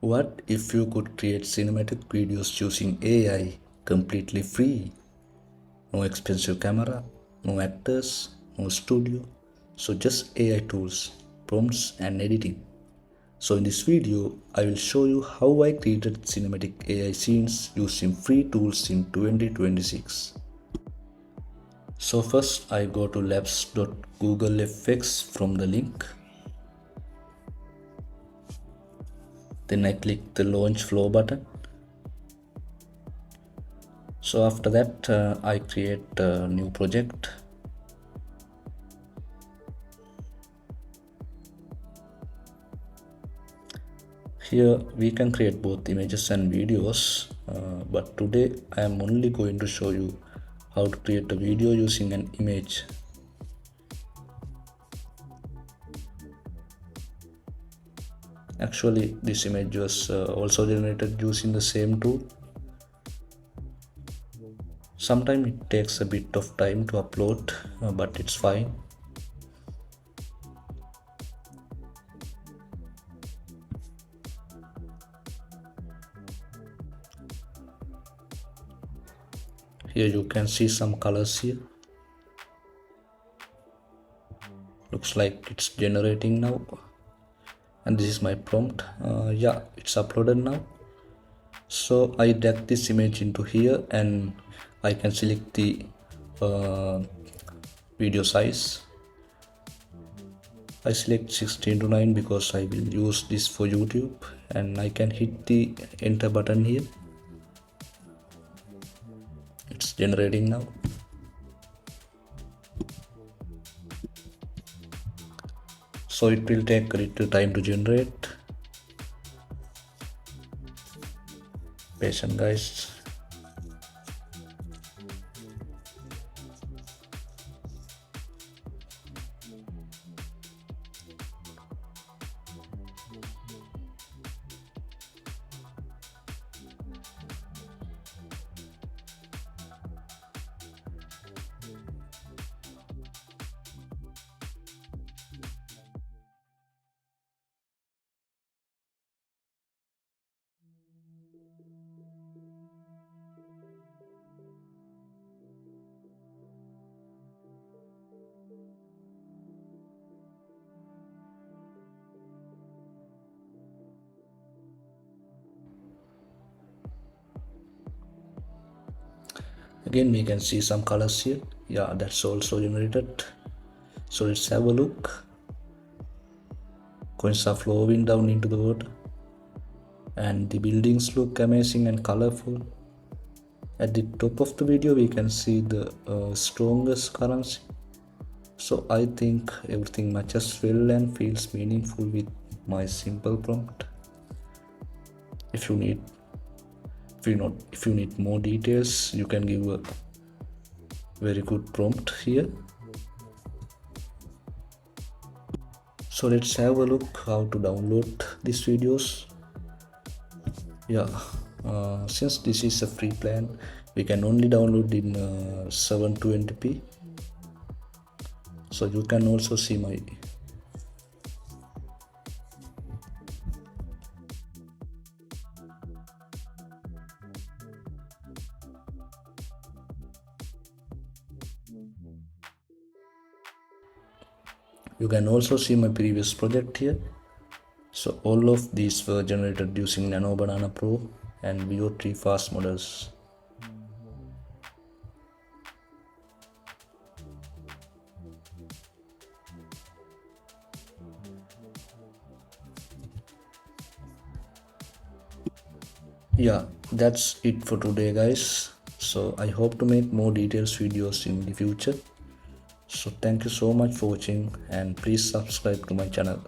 What if you could create cinematic videos using AI completely free? No expensive camera, no actors, no studio, so just AI tools, prompts, and editing. So in this video, I will show you how I created cinematic AI scenes using free tools in 2026. So first I go to labs.googlefx from the link. Then I click the launch flow button. So after that I create a new project. Here we can create both images and videos, but today I am only going to show you how to create a video using an image. Actually, this image was also generated using the same tool. Sometimes it takes a bit of time to upload, but it's fine. Here you can see some colors here. Looks like it's generating now. And this is my prompt. Yeah, it's uploaded now. So I drag this image into here and I can select the video size. I select 16:9 because I will use this for YouTube, and I can hit the enter button here. It's generating now. So it will take a little time to generate. Patient guys. Again we can see some colors here. Yeah, that's also generated. So let's have a look. Coins are flowing down into the water, and the buildings look amazing and colorful. At the top of the video we can see the strongest currency. So I think everything matches well and feels meaningful with my simple prompt. If you need more details, you can give a very good prompt here. So let's have a look how to download these videos. Yeah, since this is a free plan, we can only download in 720p. So you can also see my previous project here. So all of these were generated using Nano Banana Pro and VO3 fast models. Yeah, that's it for today guys. So I hope to make more details videos in the future. So thank you so much for watching, and please subscribe to my channel.